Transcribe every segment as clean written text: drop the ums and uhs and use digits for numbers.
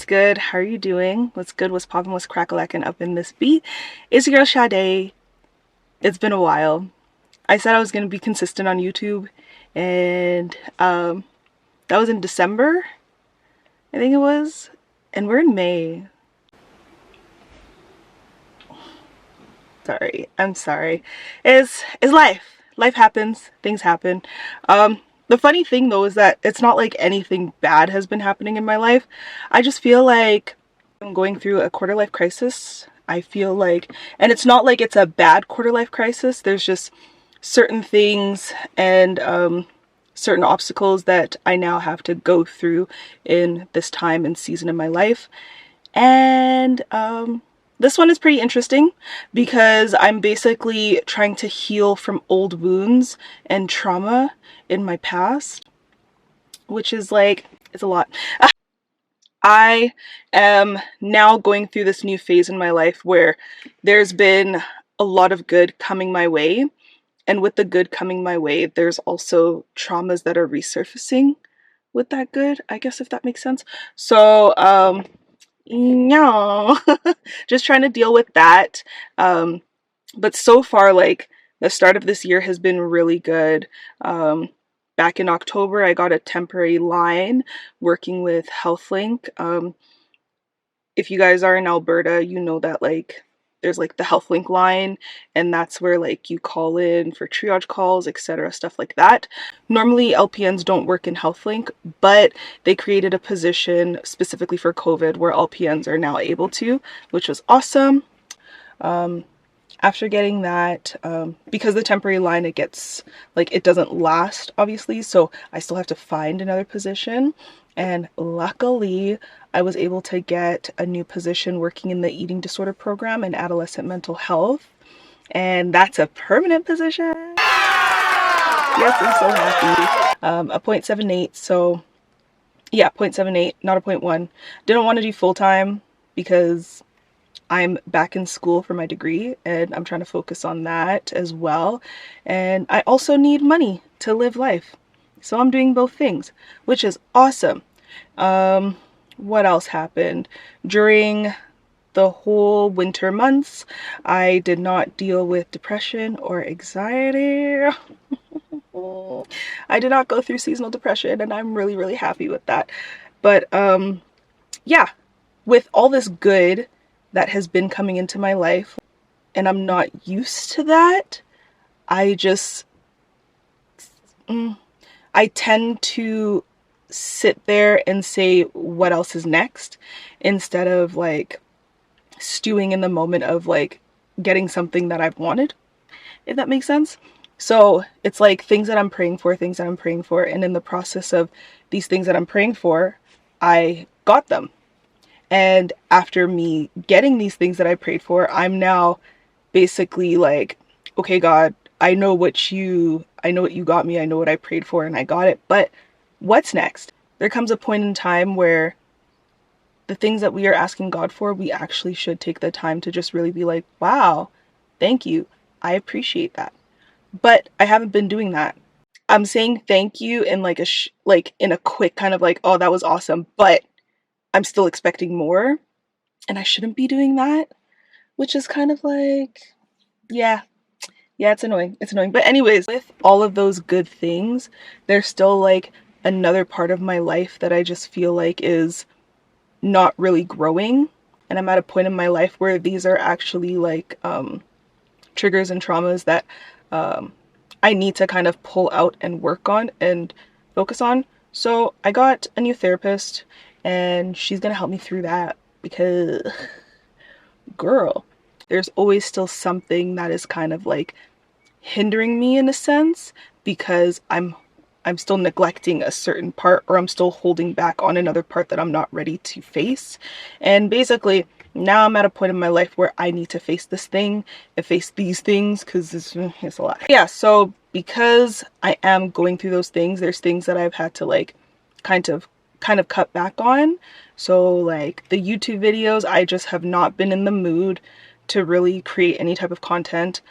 what's good? How are you doing? What's good? What's poppin'? What's crack-a-lackin' up in this beat? It's your girl Sade. It's been a while. I said I was gonna be consistent on YouTube, and that was in December, I think it was, and we're in May. I'm sorry. It's life. Life happens. Things happen. The funny thing though is that it's not like anything bad has been happening in my life. I just feel like I'm going through a quarter life crisis. I feel like, and it's not like it's a bad quarter life crisis. There's just certain things and certain obstacles that I now have to go through in this time and season in my life. And this one is pretty interesting because I'm basically trying to heal from old wounds and trauma in my past, which is like, it's a lot. I am now going through this new phase in my life where there's been a lot of good coming my way. And with the good coming my way, there's also traumas that are resurfacing with that good, I guess, if that makes sense. So, no, just trying to deal with that. But so far, like, the start of this year has been really good. Back in October, I got a temporary line working with HealthLink. If you guys are in Alberta, you know that, like, there's like the HealthLink line, and that's where like you call in for triage calls, etc., stuff like that. Normally LPNs don't work in HealthLink, but they created a position specifically for COVID where LPNs are now able to, which was awesome. After getting that, because the temporary line, it gets like, it doesn't last obviously, so I still have to find another position. And luckily I was able to get a new position working in the eating disorder program and adolescent mental health, and that's a permanent position. Yes, I'm so happy. A 0.78, so yeah, 0.78, not a 0.1. Didn't want to do full-time because I'm back in school for my degree and I'm trying to focus on that as well. And I also need money to live life. So I'm doing both things, which is awesome. What else happened? During the whole winter months, I did not deal with depression or anxiety. I did not go through seasonal depression, and I'm really, really happy with that. But yeah, with all this good that has been coming into my life, and I'm not used to that, I just I tend to sit there and say what else is next instead of like stewing in the moment of like getting something that I've wanted, if that makes sense. So it's like things that I'm praying for, and in the process of these things that I'm praying for, I got them. And after me getting these things that I prayed for, I'm now basically like, okay, God, I know what you got me. I know what I prayed for and I got it. But what's next? There comes a point in time where the things that we are asking God for, we actually should take the time to just really be like, wow, thank you. I appreciate that. But I haven't been doing that. I'm saying thank you in like in a quick kind of like, oh, that was awesome, but I'm still expecting more, and I shouldn't be doing that, which is kind of like, yeah, it's annoying. It's annoying. But anyways, with all of those good things, there's still like another part of my life that I just feel like is not really growing. And I'm at a point in my life where these are actually like triggers and traumas that I need to kind of pull out and work on and focus on. So I got a new therapist, and she's gonna help me through that because, girl, there's always still something that is kind of like hindering me in a sense, because I'm still neglecting a certain part, or I'm still holding back on another part that I'm not ready to face. And basically now I'm at a point in my life where I need to face this thing and face these things, because it's a lot. Yeah, so because I am going through those things, there's things that I've had to like kind of cut back on. So like the YouTube videos, I just have not been in the mood to really create any type of content.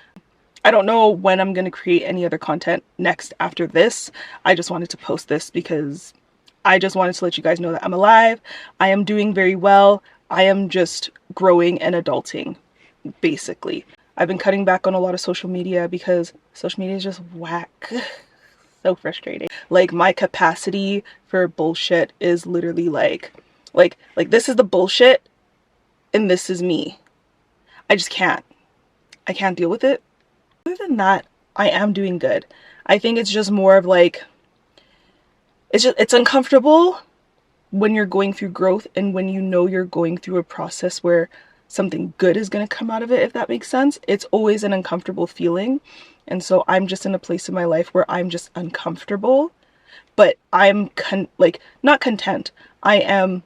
I don't know when I'm going to create any other content next after this. I just wanted to post this because I just wanted to let you guys know that I'm alive. I am doing very well. I am just growing and adulting, basically. I've been cutting back on a lot of social media because social media is just whack. So frustrating. Like, my capacity for bullshit is literally like this is the bullshit and this is me. I just can't. I can't deal with it. Other than that, I am doing good. I think it's just more of like, it's uncomfortable when you're going through growth and when you know you're going through a process where something good is going to come out of it, if that makes sense. It's always an uncomfortable feeling. And so I'm just in a place in my life where I'm just uncomfortable, but I'm not content. I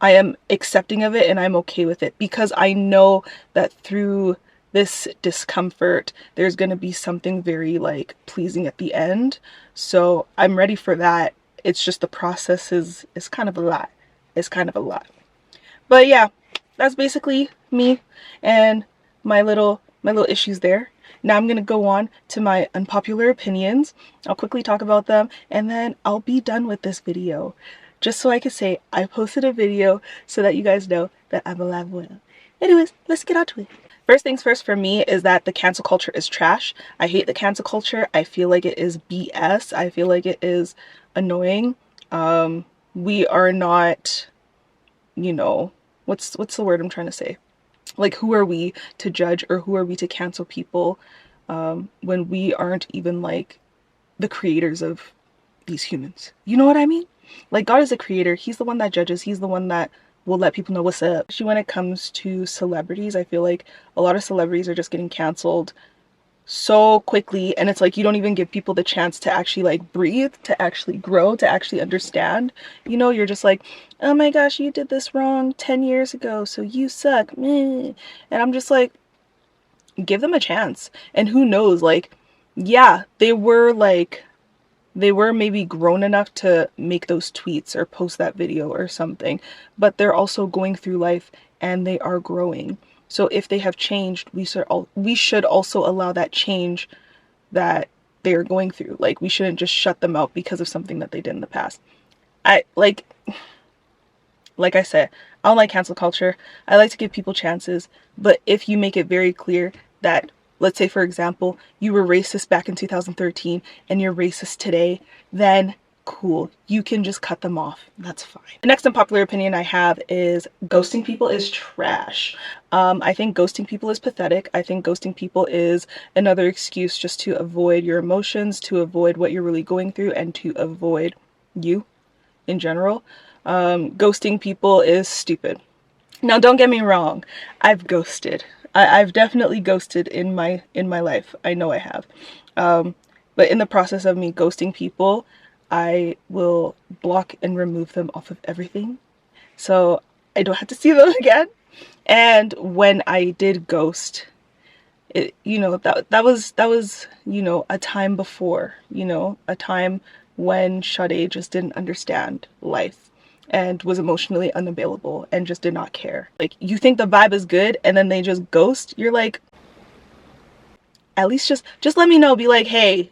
am accepting of it and I'm okay with it because I know that through this discomfort, there's going to be something very like pleasing at the end. So I'm ready for that. It's just the process is kind of a lot. It's kind of a lot. But yeah, that's basically me and my little issues there. Now I'm going to go on to my unpopular opinions. I'll quickly talk about them and then I'll be done with this video. Just so I can say I posted a video so that you guys know that I'm alive well. Anyways, let's get on to it. First things first for me is that the cancel culture is trash. I hate the cancel culture. I feel like it is BS. I feel like it is annoying. We are not, you know, what's the word I'm trying to say? Like, who are we to judge or who are we to cancel people when we aren't even like the creators of these humans? You know what I mean? Like, God is a creator. He's the one that judges. He's the one that will let people know what's up. Especially when it comes to celebrities, I feel like a lot of celebrities are just getting canceled so quickly, and it's like you don't even give people the chance to actually like breathe, to actually grow, to actually understand. You know, you're just like, oh my gosh, you did this wrong 10 years ago, so you suck. Meh. And I'm just like, give them a chance. And who knows, like, yeah, they were maybe grown enough to make those tweets or post that video or something, but they're also going through life and they are growing. So if they have changed, we should also allow that change that they're going through. Like, we shouldn't just shut them out because of something that they did in the past. Like I said, I don't like cancel culture. I like to give people chances, but if you make it very clear that, let's say, for example, you were racist back in 2013 and you're racist today, then cool. You can just cut them off. That's fine. The next unpopular opinion I have is ghosting people is trash. I think ghosting people is pathetic. I think ghosting people is another excuse just to avoid your emotions, to avoid what you're really going through, and to avoid you in general. Ghosting people is stupid. Now, don't get me wrong. I've ghosted. I've definitely ghosted in my life. I know I have. But in the process of me ghosting people, I will block and remove them off of everything, so I don't have to see them again. And when I did ghost, it, you know, that was, you know, a time before, you know, a time when Sade just didn't understand life and was emotionally unavailable and just did not care. Like, you think the vibe is good and then they just ghost, you're like, at least just let me know. Be like, hey,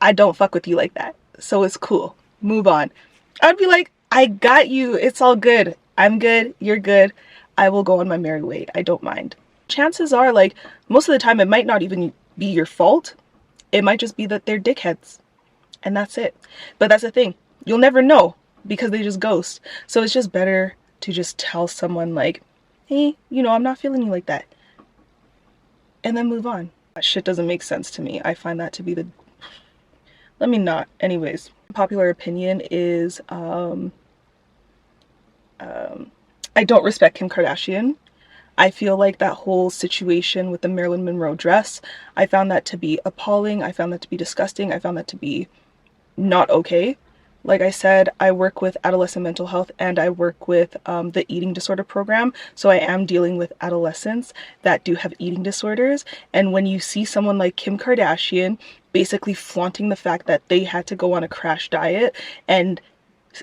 I don't fuck with you like that, so it's cool, move on. I'd be like, I got you, it's all good, I'm good, you're good, I will go on my merry way, I don't mind. Chances are, like, most of the time it might not even be your fault. It might just be that they're dickheads and that's it. But that's the thing, you'll never know because they just ghost. So it's just better to just tell someone like, hey, you know, I'm not feeling you like that, and then move on. That shit doesn't make sense to me. I find that to be the, let me not. Anyways, popular opinion is I don't respect Kim Kardashian. I feel like that whole situation with the Marilyn Monroe dress, I found that to be appalling. I found that to be disgusting. I found that to be not okay. Like I said, I work with adolescent mental health and I work with the eating disorder program. So I am dealing with adolescents that do have eating disorders. And when you see someone like Kim Kardashian basically flaunting the fact that they had to go on a crash diet and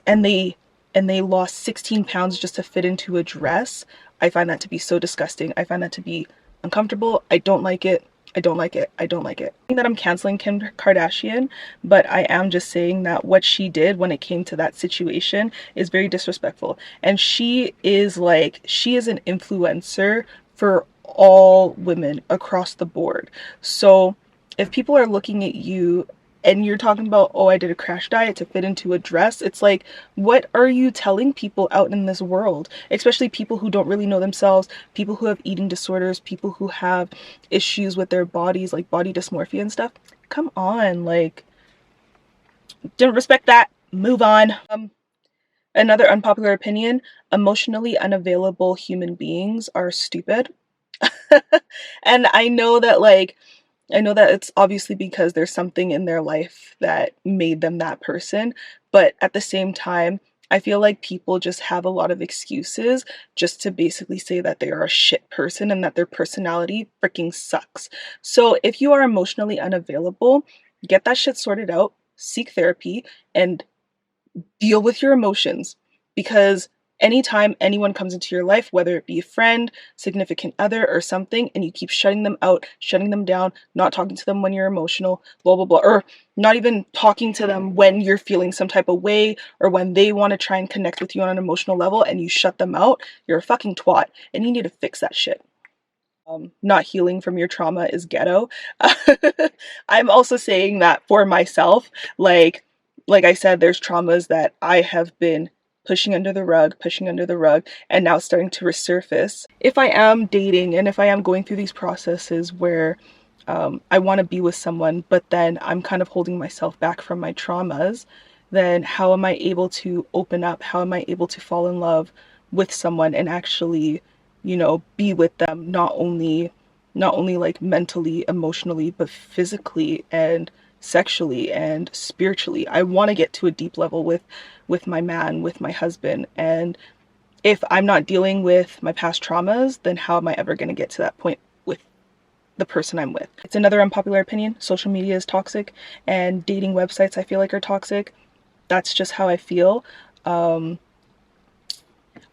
they lost 16 pounds just to fit into a dress, I find that to be so disgusting. I find that to be uncomfortable. I don't like it. I don't like it. I don't like it. I think that I'm canceling Kim Kardashian, but I am just saying that what she did when it came to that situation is very disrespectful. And she is like, she is an influencer for all women across the board. So if people are looking at you and you're talking about, oh, I did a crash diet to fit into a dress, it's like, what are you telling people out in this world? Especially people who don't really know themselves, people who have eating disorders, people who have issues with their bodies, like body dysmorphia and stuff. Come on, like, didn't respect that. Move on. Another unpopular opinion, emotionally unavailable human beings are stupid. And I know that it's obviously because there's something in their life that made them that person, but at the same time, I feel like people just have a lot of excuses just to basically say that they are a shit person and that their personality freaking sucks. So if you are emotionally unavailable, get that shit sorted out, seek therapy, and deal with your emotions, because anytime anyone comes into your life, whether it be a friend, significant other, or something, and you keep shutting them out, shutting them down, not talking to them when you're emotional, blah blah blah, or not even talking to them when you're feeling some type of way, or when they want to try and connect with you on an emotional level and you shut them out, you're a fucking twat and you need to fix that shit. Not healing from your trauma is ghetto. I'm also saying that for myself, like I said, there's traumas that I have been pushing under the rug, and now starting to resurface. If I am dating and if I am going through these processes where I want to be with someone, but then I'm kind of holding myself back from my traumas, then how am I able to open up? How am I able to fall in love with someone and actually, you know, be with them, not only like mentally, emotionally, but physically and sexually and spiritually. I want to get to a deep level with my man, with my husband. And if I'm not dealing with my past traumas, then how am I ever going to get to that point with the person I'm with? It's another unpopular opinion. Social media is toxic and dating websites I feel like are toxic. That's just how I feel.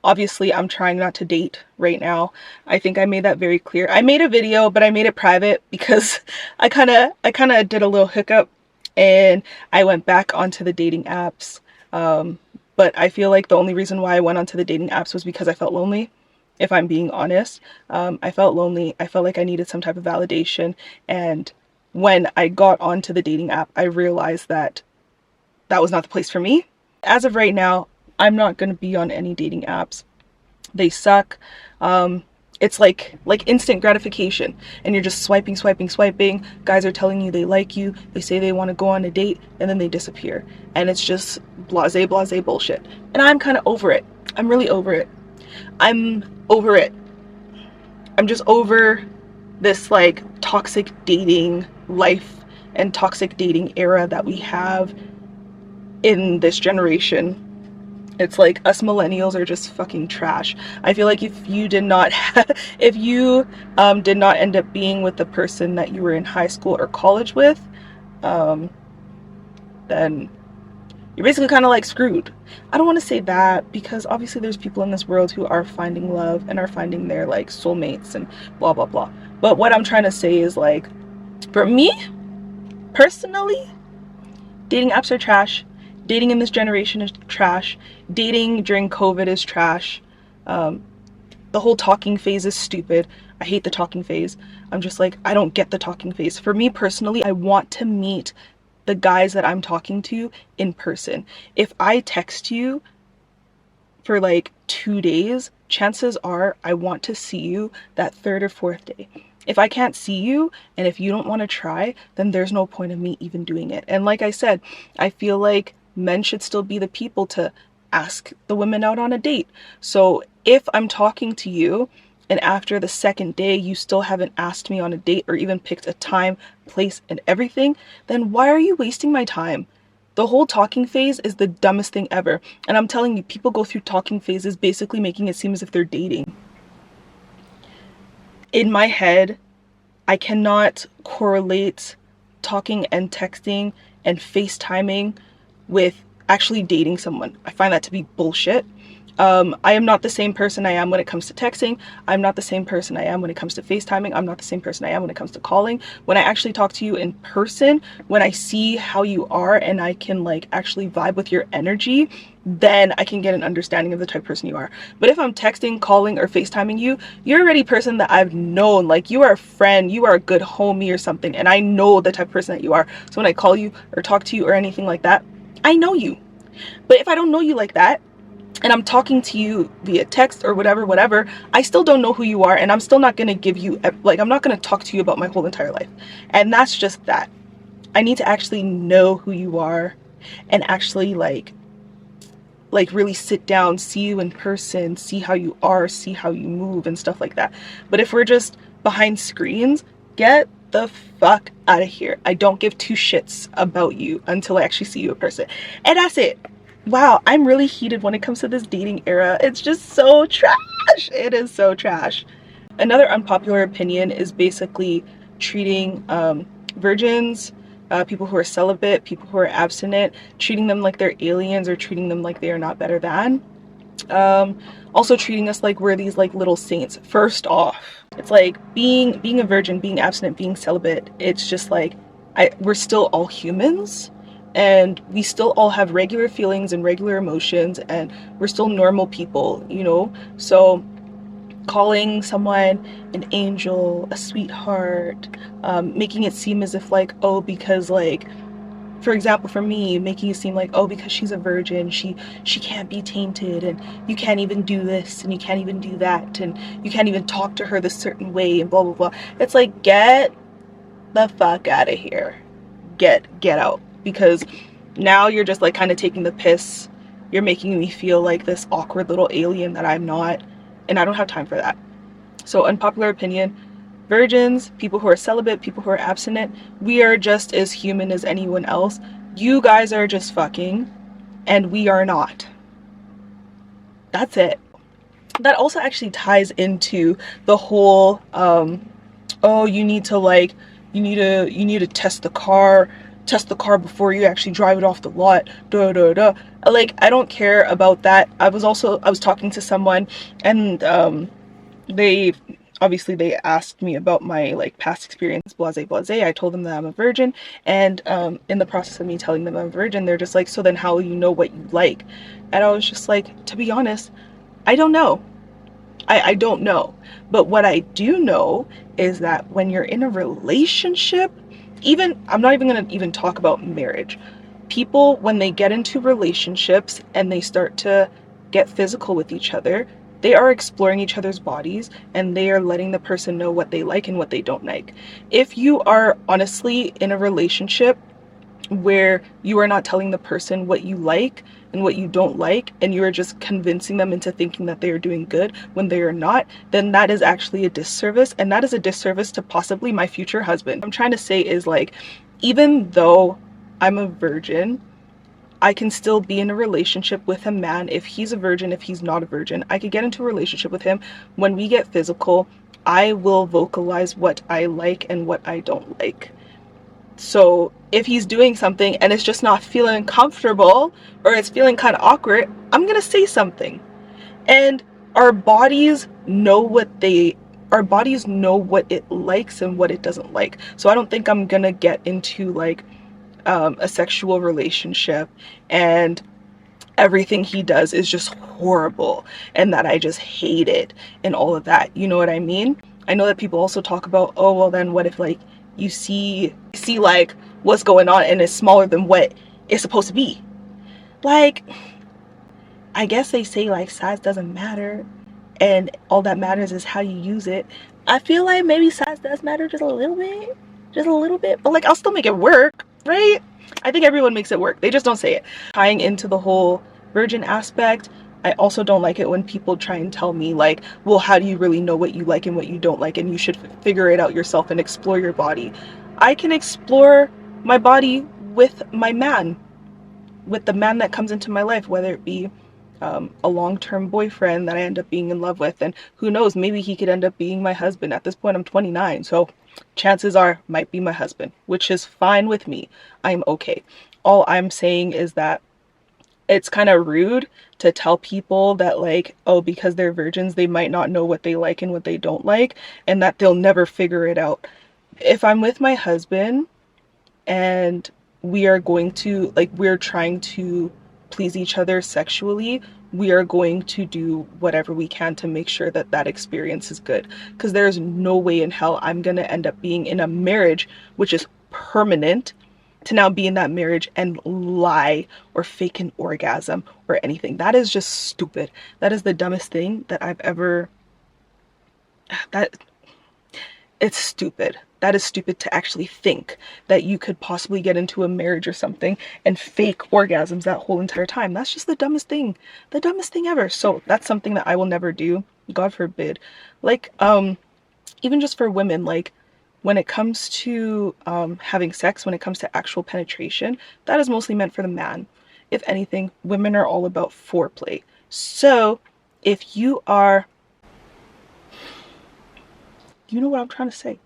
Obviously, I'm trying not to date right now. I think I made that very clear. I made a video, but I made it private because I kind of did a little hookup and I went back onto the dating apps. But I feel like the only reason why I went onto the dating apps was because I felt lonely. If I'm being honest, I felt lonely. I felt like I needed some type of validation. And when I got onto the dating app, I realized that that was not the place for me. As of right now, I'm not going to be on any dating apps. They suck. It's like instant gratification, and you're just swiping. Guys are telling you they like you, they say they want to go on a date, and then they disappear. And it's just blase bullshit. And I'm kind of over it. I'm really over it. I'm over it. I'm just over this like toxic dating life and toxic dating era that we have in this generation. It's like us millennials are just fucking trash. I feel like if you did not if you did not end up being with the person that you were in high school or college with, then you're basically kind of like screwed. I don't want to say that, because obviously there's people in this world who are finding love and are finding their like soulmates and blah blah blah. But what I'm trying to say is, like, for me personally, dating apps are trash. Dating in this generation is trash. Dating during COVID is trash. The whole talking phase is stupid. I hate the talking phase. I'm just like, I don't get the talking phase. For me personally, I want to meet the guys that I'm talking to in person. If I text you for like 2 days, chances are I want to see you that third or fourth day. If I can't see you and if you don't want to try, then there's no point of me even doing it. And like I said, I feel like men should still be the people to ask the women out on a date. So if I'm talking to you and after the second day you still haven't asked me on a date or even picked a time, place, and everything, then why are you wasting my time? The whole talking phase is the dumbest thing ever. And I'm telling you, people go through talking phases basically making it seem as if they're dating. In my head, I cannot correlate talking and texting and FaceTiming with actually dating someone. I find that to be bullshit. I am not the same person I am when it comes to texting. I'm not the same person I am when it comes to FaceTiming. I'm not the same person I am when it comes to calling. When I actually talk to you in person, when I see how you are and I can like actually vibe with your energy, then I can get an understanding of the type of person you are. But if I'm texting, calling, or FaceTiming you, you're already a person that I've known. Like, you are a friend, you are a good homie or something, and I know the type of person that you are. So when I call you or talk to you or anything like that, I know you. But if I don't know you like that, and I'm talking to you via text or whatever, I still don't know who you are, and I'm still not going to give you, like, I'm not going to talk to you about my whole entire life. And that's just that. I need to actually know who you are and actually like really sit down, see you in person, see how you are, see how you move and stuff like that. But if we're just behind screens, get the fuck out of here. I don't give two shits about you until I actually see you in person. And that's it. Wow, I'm really heated when it comes to this dating era. It's just so trash. It is so trash. Another unpopular opinion is basically treating virgins, people who are celibate, people who are abstinent, treating them like they're aliens or treating them like they are not better than. Also treating us like we're these like little saints. First off, it's like being a virgin, being abstinent, being celibate, it's just like we're still all humans. And we still all have regular feelings and regular emotions, and we're still normal people, you know? So calling someone an angel, a sweetheart, making it seem as if like, oh, because like, for example, for me, making it seem like, oh, because she's a virgin, she can't be tainted, and you can't even do this, and you can't even do that, and you can't even talk to her this certain way, and blah, blah, blah. It's like, get the fuck out of here. Get out. Because now you're just like kind of taking the piss. You're making me feel like this awkward little alien that I'm not, and I don't have time for that. So unpopular opinion, virgins, people who are celibate, people who are abstinent, we are just as human as anyone else. You guys are just fucking, and we are not. That's it. That also actually ties into the whole oh, you need to test the car before you actually drive it off the lot. Like, I don't care about that. I was talking to someone, and they asked me about my like past experience, blase. I told them that I'm a virgin, and in the process of me telling them I'm a virgin, they're just like, so then how will you know what you like? And I was just like, to be honest, I don't know. I don't know. But what I do know is that when you're in a relationship, I'm not even going to even talk about marriage. People, when they get into relationships and they start to get physical with each other, they are exploring each other's bodies, and they are letting the person know what they like and what they don't like. If you are honestly in a relationship where you are not telling the person what you like and what you don't like, and you are just convincing them into thinking that they are doing good when they are not, then that is actually a disservice, and that is a disservice to possibly my future husband. What I'm trying to say is, like, even though I'm a virgin, I can still be in a relationship with a man. If he's a virgin, if he's not a virgin, I could get into a relationship with him. When we get physical, I will vocalize what I like and what I don't like. So if he's doing something and it's just not feeling comfortable, or it's feeling kind of awkward, I'm gonna say something. And our bodies know what it likes and what it doesn't like. So I don't think I'm gonna get into like a sexual relationship and everything he does is just horrible and that I just hate it and all of that. You know what I mean? I know that people also talk about, oh, well then what if like you see like what's going on and it's smaller than what it's supposed to be. Like, I guess they say like size doesn't matter and all that matters is how you use it. I feel like maybe size does matter just a little bit, but like I'll still make it work, right? I think everyone makes it work, they just don't say it. Tying into the whole virgin aspect, I also don't like it when people try and tell me like, well, how do you really know what you like and what you don't like, and you should figure it out yourself and explore your body. I can explore my body with my man, with the man that comes into my life, whether it be a long-term boyfriend that I end up being in love with, and who knows, maybe he could end up being my husband. At this point I'm 29, so chances are might be my husband, which is fine with me. I'm okay. All I'm saying is that it's kind of rude to tell people that like, oh, because they're virgins, they might not know what they like and what they don't like, and that they'll never figure it out. If I'm with my husband and we are going to like, we're trying to please each other sexually, we are going to do whatever we can to make sure that that experience is good, because there's no way in hell I'm going to end up being in a marriage which is permanent to now be in that marriage and lie or fake an orgasm or anything. That is just stupid. That is the dumbest thing that I've ever, that it's stupid. That is stupid to actually think that you could possibly get into a marriage or something and fake orgasms that whole entire time. That's just the dumbest thing ever. So that's something that I will never do. God forbid. Like, even just for women, like when it comes to having sex, when it comes to actual penetration, that is mostly meant for the man. If anything, women are all about foreplay. So if you are, you know what I'm trying to say.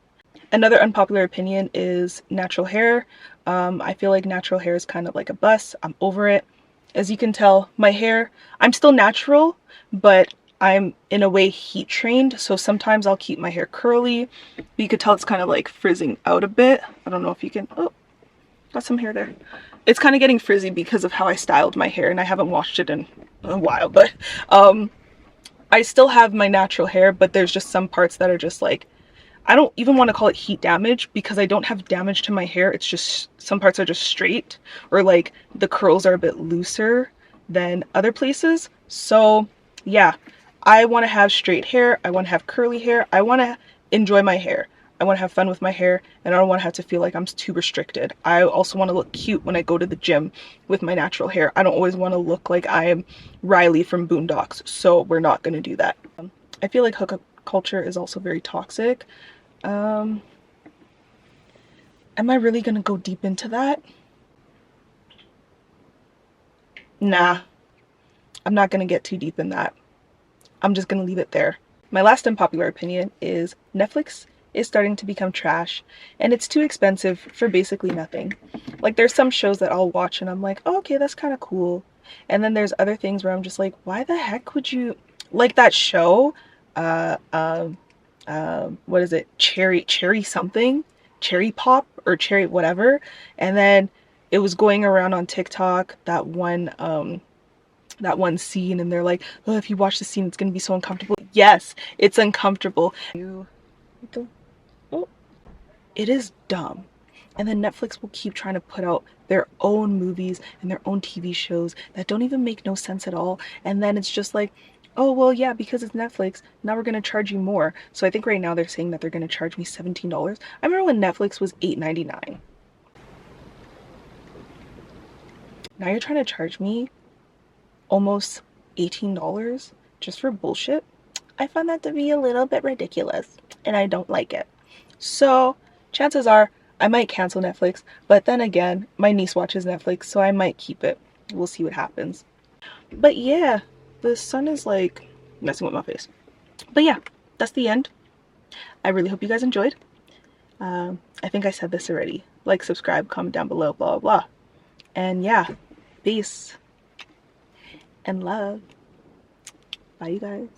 Another unpopular opinion is natural hair. I feel like natural hair is kind of like a bus. I'm over it. As you can tell, my hair, I'm still natural, but I'm in a way heat trained. So sometimes I'll keep my hair curly. But you could tell it's kind of like frizzing out a bit. I don't know if you can, oh, got some hair there. It's kind of getting frizzy because of how I styled my hair, and I haven't washed it in a while, but I still have my natural hair, but there's just some parts that are just like, I don't even want to call it heat damage because I don't have damage to my hair. It's just some parts are just straight, or like the curls are a bit looser than other places. So yeah, I want to have straight hair. I want to have curly hair. I want to enjoy my hair. I want to have fun with my hair, and I don't want to have to feel like I'm too restricted. I also want to look cute when I go to the gym with my natural hair. I don't always want to look like I am Riley from Boondocks, so we're not going to do that. I feel like hookup culture is also very toxic. Am I really gonna go deep into that? Nah, I'm not gonna get too deep in that. I'm just gonna leave it there. My last unpopular opinion is Netflix is starting to become trash, and it's too expensive for basically nothing. Like, there's some shows that I'll watch and I'm like, oh, okay, that's kind of cool. And then there's other things where I'm just like, why the heck would you, like that show, uh, um, what is it? Cherry something, cherry pop or cherry whatever. And then it was going around on TikTok, that one scene, and they're like, oh, if you watch the scene, it's gonna be so uncomfortable. Yes, it's uncomfortable. Oh, it is dumb. And then Netflix will keep trying to put out their own movies and their own TV shows that don't even make no sense at all. And then it's just like, oh, well, yeah, because it's Netflix, now we're going to charge you more. So I think right now they're saying that they're going to charge me $17. I remember when Netflix was $8.99. Now you're trying to charge me almost $18 just for bullshit. I find that to be a little bit ridiculous, and I don't like it. So chances are I might cancel Netflix, but then again, my niece watches Netflix, so I might keep it. We'll see what happens. But yeah, the sun is like messing with my face. But yeah, that's the end. I really hope you guys enjoyed. I think I said this already. Like, subscribe, comment down below, blah, blah, blah. And yeah, peace and love. Bye, you guys.